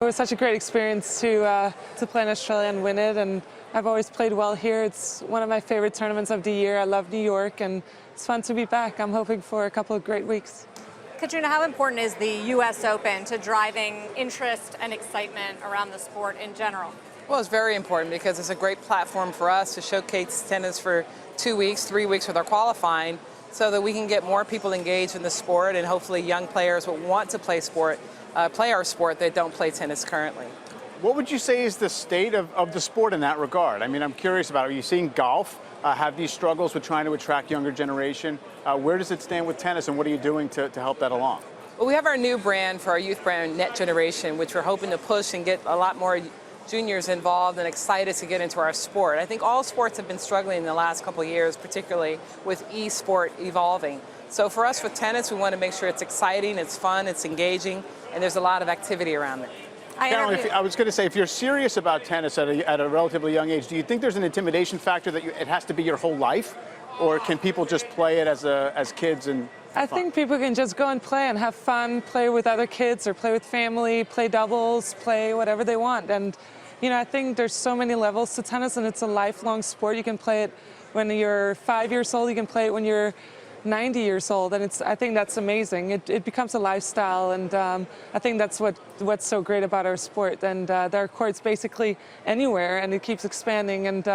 It was such a great experience to play in Australia and win it, and I've always played well here. It's one of my favorite tournaments of the year. I love New York, and it's fun to be back. I'm hoping for a couple of great weeks. Katrina, how important is the U.S. Open to driving interest and excitement around the sport in general? Well, it's very important because it's a great platform for us to showcase tennis for 2 weeks, 3 weeks with our qualifying, so that we can get more people engaged in the sport, and hopefully young players will want to play our sport that don't play tennis currently. What would you say is the state of the sport in that regard? I mean, I'm curious about it. Are you seeing golf have these struggles with trying to attract younger generation? Where does it stand with tennis, and what are you doing to help that along? Well, we have our new brand for our youth brand, Net Generation, which we're hoping to push and get a lot more juniors involved and excited to get into our sport. I think all sports have been struggling in the last couple of years, particularly with e-sport evolving. So for us with tennis, we want to make sure it's exciting, it's fun, it's engaging, and there's a lot of activity around it. I was going to say, if you're serious about tennis at a relatively young age, do you think there's an intimidation factor that it has to be your whole life? Or can people just play it as kids and I think people can just go and play and have fun, play with other kids or play with family, play doubles, play whatever they want. And you know, I think there's so many levels to tennis, and it's a lifelong sport. You can play it when you're 5 years old, you can play it when you're 90 years old, and I think that's amazing. It becomes a lifestyle, and I think that's what's so great about our sport. And there are courts basically anywhere, and it keeps expanding, and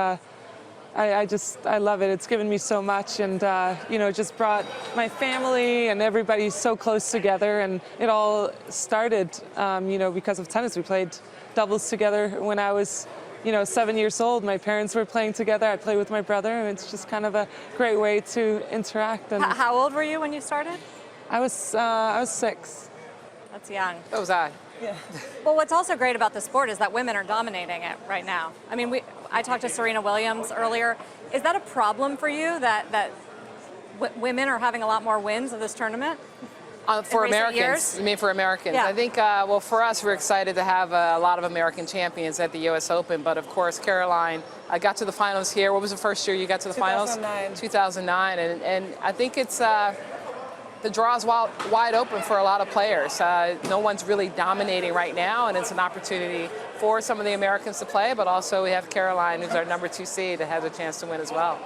I love it. It's given me so much, and you know, it just brought my family and everybody so close together, and it all started you know, because of tennis. We played doubles together when I was 7 years old. My parents were playing together. I played with my brother, and it's just kind of a great way to interact. And how old were you when you started? I was 6. That's young. So was I. Yeah. Well, what's also great about the sport is that women are dominating it right now. I mean, I talked to Serena Williams earlier. Is that a problem for you that women are having a lot more wins of this tournament? For Americans, years? you mean for Americans? Yeah. I think, well, for us, we're excited to have a lot of American champions at the U.S. Open. But of course, Caroline got to the finals here. What was the first year you got to the finals? 2009. And I think it's the draw is wide open for a lot of players. No one's really dominating right now, and it's an opportunity for some of the Americans to play. But also, we have Caroline, who's our #2 seed, that has a chance to win as well.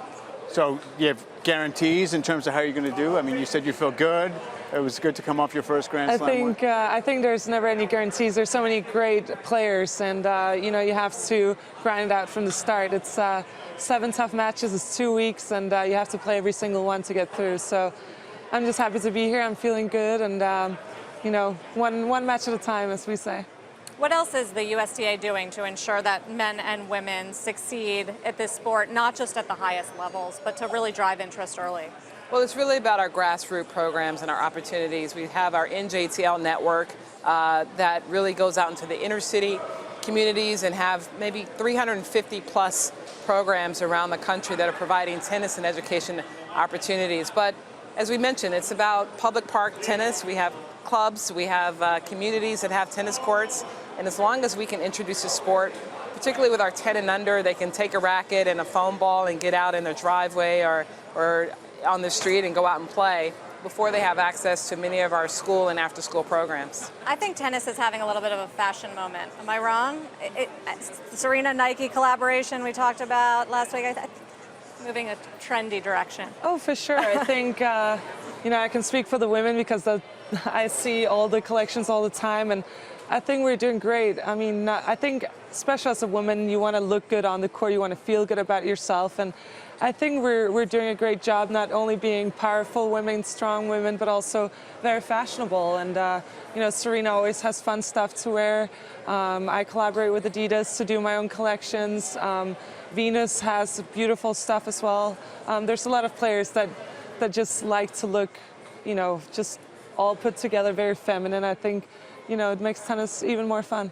So you have guarantees in terms of how you're going to do? I mean, you said you feel good. It was good to come off your first Grand Slam. I think there's never any guarantees. There's so many great players, and you know, you have to grind it out from the start. It's 7 tough matches. It's 2 weeks, and you have to play every single one to get through. So I'm just happy to be here. I'm feeling good, and you know, one match at a time, as we say. What else is the USTA doing to ensure that men and women succeed at this sport, not just at the highest levels, but to really drive interest early? Well, it's really about our grassroots programs and our opportunities. We have our NJTL network that really goes out into the inner city communities and have maybe 350 plus programs around the country that are providing tennis and education opportunities. But as we mentioned, it's about public park tennis. We have clubs, we have communities that have tennis courts, and as long as we can introduce the sport, particularly with our 10 and under, they can take a racket and a foam ball and get out in their driveway or on the street and go out and play before they have access to many of our school and after-school programs. I think tennis is having a little bit of a fashion moment. Am I wrong? Serena-Nike collaboration we talked about last week, moving a trendy direction. Oh, for sure. I think you know, I can speak for the women because I see all the collections all the time, and I think we're doing great. I mean, I think, especially as a woman, you want to look good on the court, you want to feel good about yourself, and I think we're doing a great job, not only being powerful women, strong women, but also very fashionable. And you know, Serena always has fun stuff to wear. I collaborate with Adidas to do my own collections. Venus has beautiful stuff as well. There's a lot of players that just like to look, you know, just all put together, very feminine. I think, you know, it makes tennis even more fun.